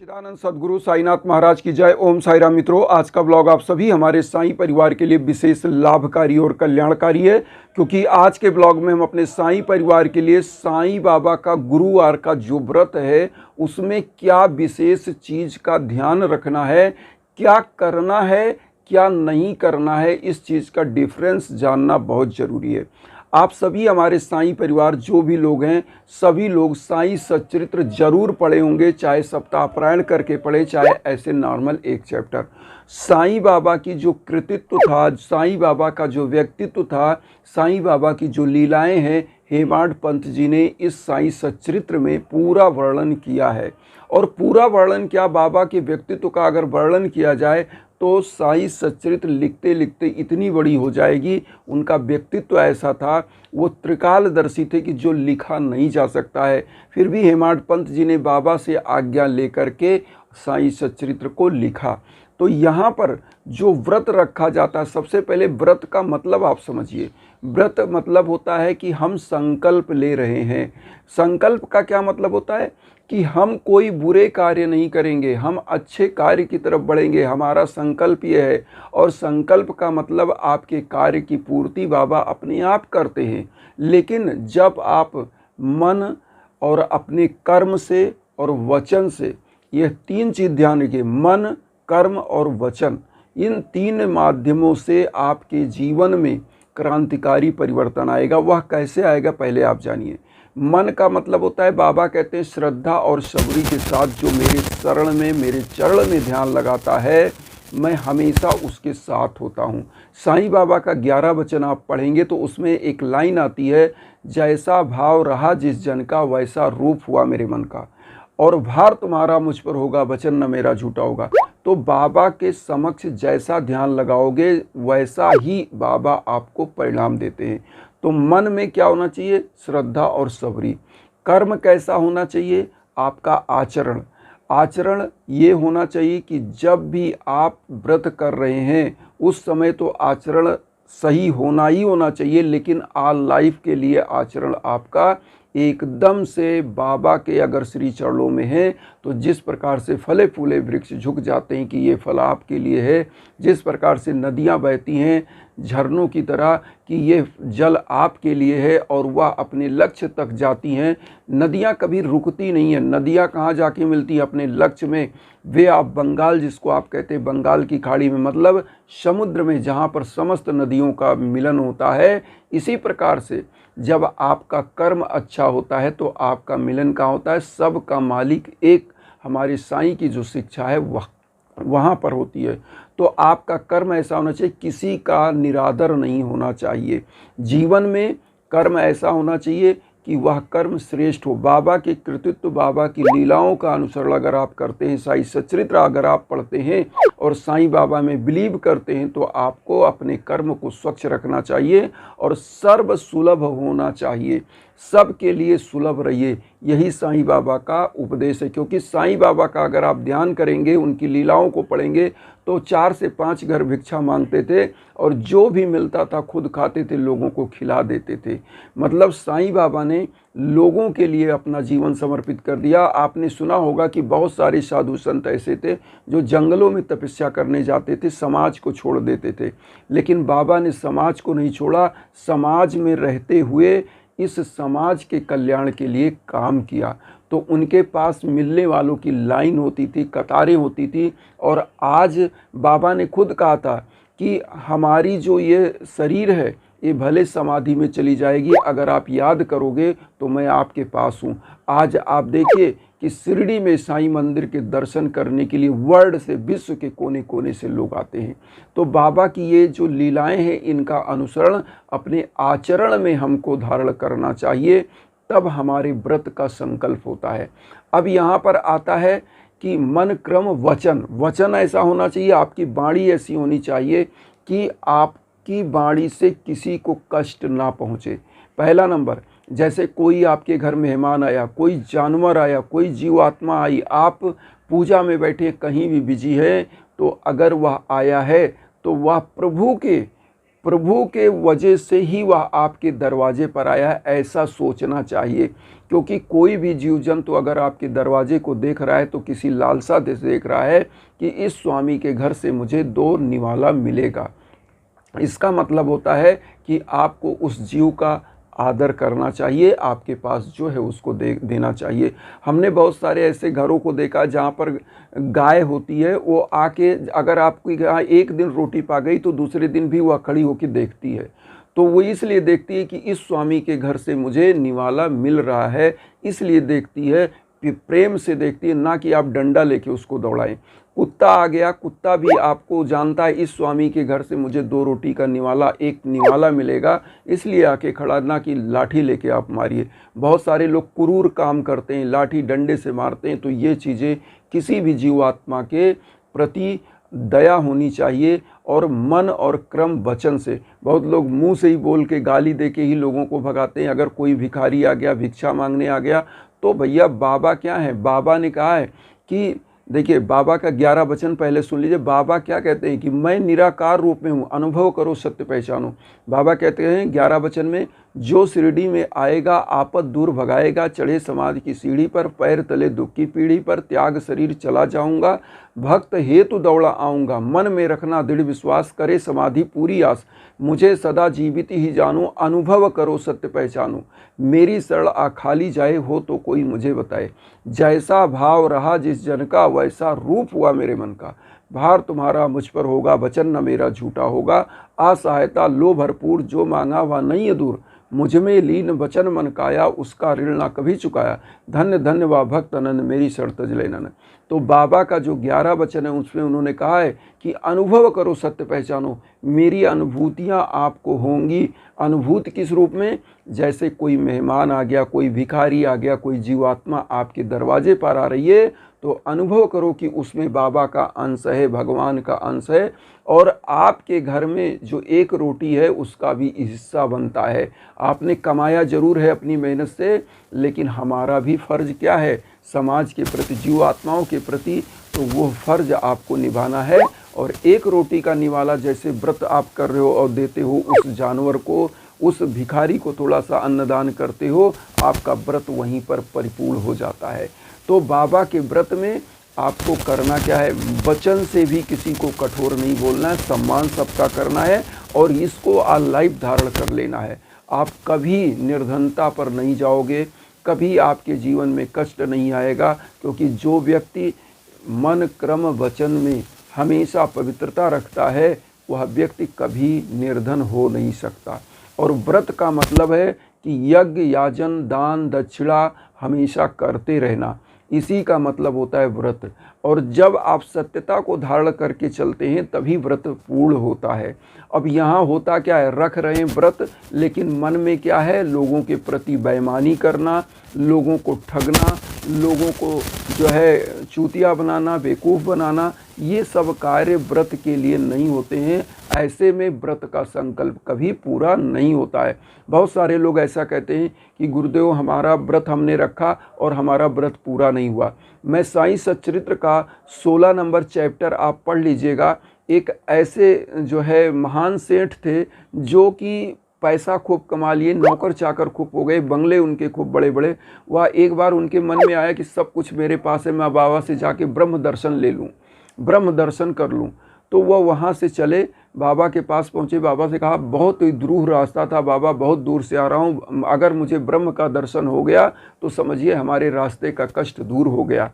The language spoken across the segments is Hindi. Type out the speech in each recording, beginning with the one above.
सच्चिदानंद सद्गुरु साईनाथ महाराज की जय। ओम साई राम। मित्रों, आज का ब्लॉग आप सभी हमारे साईं परिवार के लिए विशेष लाभकारी और कल्याणकारी है, क्योंकि आज के ब्लॉग में हम अपने साईं परिवार के लिए साईं बाबा का गुरुवार का जो व्रत है उसमें क्या विशेष चीज़ का ध्यान रखना है, क्या करना है, क्या नहीं करना है, इस चीज़ का डिफरेंस जानना बहुत ज़रूरी है। आप सभी हमारे साईं परिवार जो भी लोग हैं, सभी लोग साईं सच्चरित्र जरूर पढ़े होंगे, चाहे सप्ताह पारायण करके पढ़े, चाहे ऐसे नॉर्मल एक चैप्टर। साईं बाबा की जो कृतित्व था, साईं बाबा का जो व्यक्तित्व था, साईं बाबा की जो लीलाएं हैं, हेमाड पंत जी ने इस साईं सच्चरित्र में पूरा वर्णन किया है। और पूरा वर्णन क्या, बाबा के व्यक्तित्व का अगर वर्णन किया जाए तो साईं सच्चरित्र लिखते लिखते इतनी बड़ी हो जाएगी। उनका व्यक्तित्व ऐसा था, वो त्रिकालदर्शी थे कि जो लिखा नहीं जा सकता है। फिर भी हेमाड पंत जी ने बाबा से आज्ञा लेकर के साईं सच्चरित्र को लिखा। तो यहाँ पर जो व्रत रखा जाता है, सबसे पहले व्रत का मतलब आप समझिए। व्रत मतलब होता है कि हम संकल्प ले रहे हैं। संकल्प का क्या मतलब होता है कि हम कोई बुरे कार्य नहीं करेंगे, हम अच्छे कार्य की तरफ बढ़ेंगे, हमारा संकल्प ये है। और संकल्प का मतलब आपके कार्य की पूर्ति बाबा अपने आप करते हैं। लेकिन जब आप मन और अपने कर्म से और वचन से, यह तीन चीज़ ध्यान रखिए, मन, कर्म और वचन, इन तीन माध्यमों से आपके जीवन में क्रांतिकारी परिवर्तन आएगा। वह कैसे आएगा पहले आप जानिए। मन का मतलब होता है, बाबा कहते हैं श्रद्धा और सबरी के साथ जो मेरे शरण में, मेरे चरण में ध्यान लगाता है, मैं हमेशा उसके साथ होता हूँ। साईं बाबा का 11 वचन आप पढ़ेंगे तो उसमें एक लाइन आती है, जैसा भाव रहा जिस जन का वैसा रूप हुआ मेरे मन का, और भार तुम्हारा मुझ पर होगा, वचन न मेरा झूठा होगा। तो बाबा के समक्ष जैसा ध्यान लगाओगे वैसा ही बाबा आपको परिणाम देते हैं। तो मन में क्या होना चाहिए, श्रद्धा और सबरी। कर्म कैसा होना चाहिए, आपका आचरण। आचरण ये होना चाहिए कि जब भी आप व्रत कर रहे हैं उस समय तो आचरण सही होना ही होना चाहिए, लेकिन ऑल लाइफ के लिए आचरण आपका एकदम से बाबा के अगर श्री चरणों में है तो जिस प्रकार से फले फूले वृक्ष झुक जाते हैं कि ये फल आपके लिए है, जिस प्रकार से नदियाँ बहती हैं झरनों की तरह कि ये जल आपके लिए है और वह अपने लक्ष्य तक जाती हैं। नदियाँ कभी रुकती नहीं हैं। नदियाँ कहाँ जाके मिलती हैं, अपने लक्ष्य में। वे आप बंगाल, जिसको आप कहते हैं बंगाल की खाड़ी में, मतलब समुद्र में, जहाँ पर समस्त नदियों का मिलन होता है। इसी प्रकार से जब आपका कर्म अच्छा होता है तो आपका मिलन कहाँ होता है, सब का मालिक एक हमारे साईं की जो शिक्षा है वहाँ पर होती है। तो आपका कर्म ऐसा होना चाहिए, किसी का निरादर नहीं होना चाहिए। जीवन में कर्म ऐसा होना चाहिए कि वह कर्म श्रेष्ठ हो। बाबा के कृतित्व, बाबा की लीलाओं का अनुसरण अगर आप करते हैं, साईं सच्चरित्र अगर आप पढ़ते हैं और साईं बाबा में बिलीव करते हैं, तो आपको अपने कर्म को स्वच्छ रखना चाहिए और सर्व सुलभ होना चाहिए। सबके लिए सुलभ रहिए, यही साईं बाबा का उपदेश है। क्योंकि साईं बाबा का अगर आप ध्यान करेंगे, उनकी लीलाओं को पढ़ेंगे, तो 4 से 5 घर भिक्षा मांगते थे और जो भी मिलता था खुद खाते थे, लोगों को खिला देते थे। मतलब साईं बाबा ने लोगों के लिए अपना जीवन समर्पित कर दिया। आपने सुना होगा कि बहुत सारे साधु संत ऐसे थे जो जंगलों में तपस्या करने जाते थे, समाज को छोड़ देते थे। लेकिन बाबा ने समाज को नहीं छोड़ा, समाज में रहते हुए इस समाज के कल्याण के लिए काम किया। तो उनके पास मिलने वालों की लाइन होती थी, कतारें होती थी। और आज बाबा ने खुद कहा था कि हमारी जो ये शरीर है ये भले समाधि में चली जाएगी, अगर आप याद करोगे तो मैं आपके पास हूँ। आज आप देखिए कि शिरडी में साईं मंदिर के दर्शन करने के लिए वर्ल्ड से, विश्व के कोने कोने से लोग आते हैं। तो बाबा की ये जो लीलाएं हैं, इनका अनुसरण अपने आचरण में हमको धारण करना चाहिए, तब हमारे व्रत का संकल्प होता है। अब यहाँ पर आता है कि मन, क्रम, वचन। वचन ऐसा होना चाहिए, आपकी वाणी ऐसी होनी चाहिए कि आपकी वाणी से किसी को कष्ट ना पहुँचे। पहला नंबर, जैसे कोई आपके घर मेहमान आया, कोई जानवर आया, कोई जीवात्मा आई, आप पूजा में बैठे कहीं भी बिजी है, तो अगर वह आया है तो वह प्रभु के प्रभु के वजह से ही वह आपके दरवाजे पर आया है, ऐसा सोचना चाहिए। क्योंकि कोई भी जीव जंतु अगर आपके दरवाजे को देख रहा है तो किसी लालसा से देख रहा है कि इस स्वामी के घर से मुझे 2 निवाला मिलेगा। इसका मतलब होता है कि आपको उस जीव का आदर करना चाहिए, आपके पास जो है उसको देना चाहिए। हमने बहुत सारे ऐसे घरों को देखा जहाँ पर गाय होती है, वो आके अगर आपकी गाय एक दिन रोटी पा गई तो दूसरे दिन भी वह खड़ी होकर देखती है। तो वो इसलिए देखती है कि इस स्वामी के घर से मुझे निवाला मिल रहा है, इसलिए देखती है, प्रेम से देखती है, ना कि आप डंडा लेके उसको दौड़ाएं। कुत्ता आ गया, कुत्ता भी आपको जानता है इस स्वामी के घर से मुझे 2 रोटी का निवाला, एक निवाला मिलेगा, इसलिए आके खड़ा, ना कि लाठी लेके आप मारिए। बहुत सारे लोग क्रूर काम करते हैं, लाठी डंडे से मारते हैं। तो ये चीज़ें किसी भी जीवात्मा के प्रति दया होनी चाहिए और मन और क्रम वचन से। बहुत लोग मुंह से ही बोल के गाली दे के ही लोगों को भगाते हैं। अगर कोई भिखारी आ गया, भिक्षा मांगने आ गया, तो भैया बाबा क्या है, बाबा ने कहा है कि देखिए, बाबा का 11 वचन पहले सुन लीजिए। बाबा क्या कहते हैं कि मैं निराकार रूप में हूँ, अनुभव करो सत्य पहचानो। बाबा कहते हैं 11 वचन में, जो शिरडी में आएगा आपद दूर भगाएगा, चढ़े समाधि की सीढ़ी पर, पैर तले दुख की पीढ़ी पर, त्याग शरीर चला जाऊंगा, भक्त हेतु दौड़ा आऊँगा, मन में रखना दृढ़ विश्वास, करे समाधि पूरी आस, मुझे सदा जीवित ही जानो, अनुभव करो सत्य पहचानो, मेरी शरण आ खाली जाए हो तो कोई मुझे बताए, जैसा भाव रहा जिस जन का वैसा रूप हुआ मेरे मन का, भार तुम्हारा मुझ पर होगा, वचन न मेरा झूठा होगा, असहायता लो भरपूर, जो मांगा वह नहीं दूर, मुझ में लीन वचन मन काया, उसका ऋण ना कभी चुकाया, धन्य धन्य वा भक्त अनंत, मेरी शरण तज लेना। तो बाबा का जो 11 वचन है उसमें उन्होंने कहा है कि अनुभव करो सत्य पहचानो, मेरी अनुभूतियाँ आपको होंगी। अनुभूति किस रूप में? जैसे कोई मेहमान आ गया, कोई भिखारी आ गया, कोई जीवात्मा आपके दरवाजे पर आ रही है, तो अनुभव करो कि उसमें बाबा का अंश है, भगवान का अंश है, और आपके घर में जो एक रोटी है उसका भी हिस्सा बनता है। आपने कमाया जरूर है अपनी मेहनत से, लेकिन हमारा भी फर्ज क्या है समाज के प्रति, जीवात्माओं के प्रति, तो वो फर्ज आपको निभाना है। और एक रोटी का निवाला जैसे व्रत आप कर रहे हो और देते हो उस जानवर को, उस भिखारी को थोड़ा सा अन्नदान करते हो, आपका व्रत वहीं पर परिपूर्ण हो जाता है। तो बाबा के व्रत में आपको करना क्या है? वचन से भी किसी को कठोर नहीं बोलना है, सम्मान सबका करना है और इसको लाइफ धारण कर लेना है। आप कभी निर्धनता पर नहीं जाओगे, कभी आपके जीवन में कष्ट नहीं आएगा, क्योंकि जो व्यक्ति मन क्रम वचन में हमेशा पवित्रता रखता है वह व्यक्ति कभी निर्धन हो नहीं सकता। और व्रत का मतलब है कि यज्ञ, याजन, दान, दक्षिणा हमेशा करते रहना, इसी का मतलब होता है व्रत। और जब आप सत्यता को धारण करके चलते हैं तभी व्रत पूर्ण होता है। अब यहाँ होता क्या है, रख रहे हैं व्रत, लेकिन मन में क्या है, लोगों के प्रति बेईमानी करना, लोगों को ठगना, लोगों को जो है चूतिया बनाना, बेवकूफ़ बनाना, ये सब कार्य व्रत के लिए नहीं होते हैं। ऐसे में व्रत का संकल्प कभी पूरा नहीं होता है। बहुत सारे लोग ऐसा कहते हैं कि गुरुदेव हमारा व्रत हमने रखा और हमारा व्रत पूरा नहीं हुआ। मैं साईं सच्चरित्र का 16 नंबर चैप्टर आप पढ़ लीजिएगा। एक ऐसे जो है महान सेठ थे जो कि पैसा खूब कमा लिए, नौकर चाकर खूब हो गए, बंगले उनके खूब बड़े बड़े। वह एक बार उनके मन में आया कि सब कुछ मेरे पास है, मैं बाबा से जाके ब्रह्म दर्शन ले लूँ, ब्रह्म दर्शन कर लूँ। तो वह वहाँ से चले, बाबा के पास पहुँचे, बाबा से कहा बहुत ही दूर रास्ता था बाबा, बहुत दूर से आ रहा हूँ, अगर मुझे ब्रह्म का दर्शन हो गया तो समझिए हमारे रास्ते का कष्ट दूर हो गया।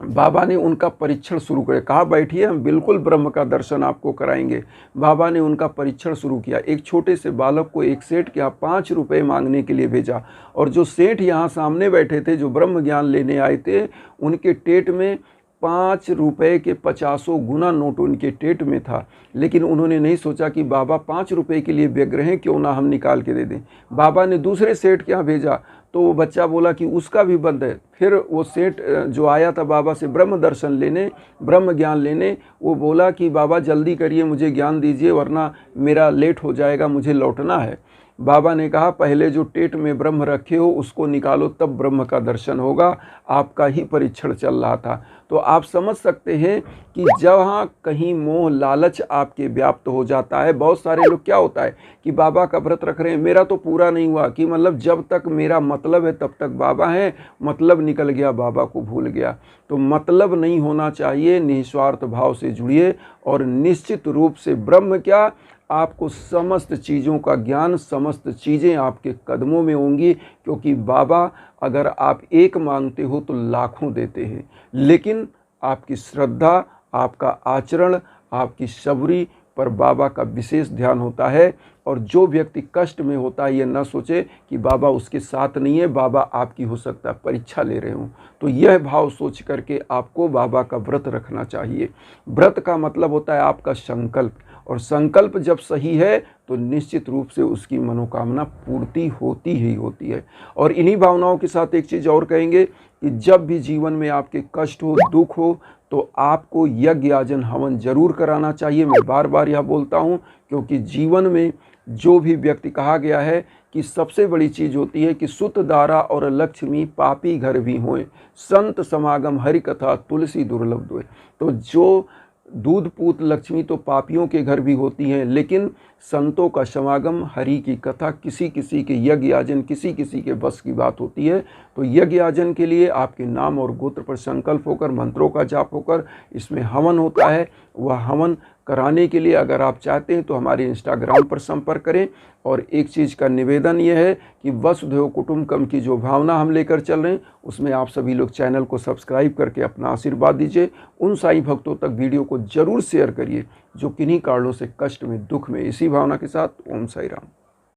बाबा ने उनका परीक्षण शुरू किया, कहा बैठिए हम बिल्कुल ब्रह्म का दर्शन आपको कराएंगे। बाबा ने उनका परीक्षण शुरू किया। एक छोटे से बालक को एक सेठ के यहाँ 5 रुपये मांगने के लिए भेजा, और जो सेठ यहाँ सामने बैठे थे, जो ब्रह्म ज्ञान लेने आए थे, उनके टेट में 5 रुपये के 50 गुना नोट उनके टेट में था। लेकिन उन्होंने नहीं सोचा कि बाबा 5 रुपये के लिए व्यग्र हैं, क्यों ना हम निकाल के दे दें। बाबा ने दूसरे सेठ के यहाँ भेजा, तो वो बच्चा बोला कि उसका भी बंद है। फिर वो सेठ जो आया था बाबा से ब्रह्म दर्शन लेने, ब्रह्म ज्ञान लेने, वो बोला कि बाबा जल्दी करिए, मुझे ज्ञान दीजिए वरना मेरा लेट हो जाएगा, मुझे लौटना है। बाबा ने कहा पहले जो टेट में ब्रह्म रखे हो उसको निकालो, तब ब्रह्म का दर्शन होगा। आपका ही परीक्षण चल रहा था। तो आप समझ सकते हैं कि जहाँ कहीं मोह लालच आपके व्याप्त हो जाता है, बहुत सारे लोग क्या होता है कि बाबा का व्रत रख रहे हैं, मेरा तो पूरा नहीं हुआ, कि मतलब जब तक मेरा मतलब है तब तक बाबा है, मतलब निकल गया बाबा को भूल गया। तो मतलब नहीं होना चाहिए, निस्वार्थ भाव से जुड़िए और निश्चित रूप से ब्रह्म क्या, आपको समस्त चीज़ों का ज्ञान, समस्त चीज़ें आपके कदमों में होंगी, क्योंकि बाबा अगर आप एक मांगते हो तो लाखों देते हैं। लेकिन आपकी श्रद्धा, आपका आचरण, आपकी सबरी पर बाबा का विशेष ध्यान होता है। और जो व्यक्ति कष्ट में होता है, ये न सोचे कि बाबा उसके साथ नहीं है, बाबा आपकी हो सकता है परीक्षा ले रहे हों। तो यह भाव सोच करके आपको बाबा का व्रत रखना चाहिए। व्रत का मतलब होता है आपका संकल्प, और संकल्प जब सही है तो निश्चित रूप से उसकी मनोकामना पूर्ति होती ही होती है। और इन्हीं भावनाओं के साथ एक चीज़ और कहेंगे कि जब भी जीवन में आपके कष्ट हो, दुख हो, तो आपको यज्ञ याजन हवन जरूर कराना चाहिए। मैं बार बार यह बोलता हूँ, क्योंकि जीवन में जो भी व्यक्ति, कहा गया है कि सबसे बड़ी चीज़ होती है कि सुत दारा और लक्ष्मी पापी घर भी होए, संत समागम हरि कथा तुलसी दुर्लभ दोए। तो जो दूध पूत लक्ष्मी तो पापियों के घर भी होती हैं, लेकिन संतों का समागम, हरि की कथा, किसी किसी के यज्ञ याजन किसी किसी के बस की बात होती है। तो यज्ञ याजन के लिए आपके नाम और गोत्र पर संकल्प होकर, मंत्रों का जाप होकर इसमें हवन होता है। वह हवन कराने के लिए अगर आप चाहते हैं तो हमारे इंस्टाग्राम पर संपर्क करें। और एक चीज़ का निवेदन यह है कि वसुधैव कुटुंबकम की जो भावना हम लेकर चल रहे हैं, उसमें आप सभी लोग चैनल को सब्सक्राइब करके अपना आशीर्वाद दीजिए। उन साईं भक्तों तक वीडियो को जरूर शेयर करिए जो किन्हीं कारणों से कष्ट में, दुख में। इसी भावना के साथ ओम साई राम।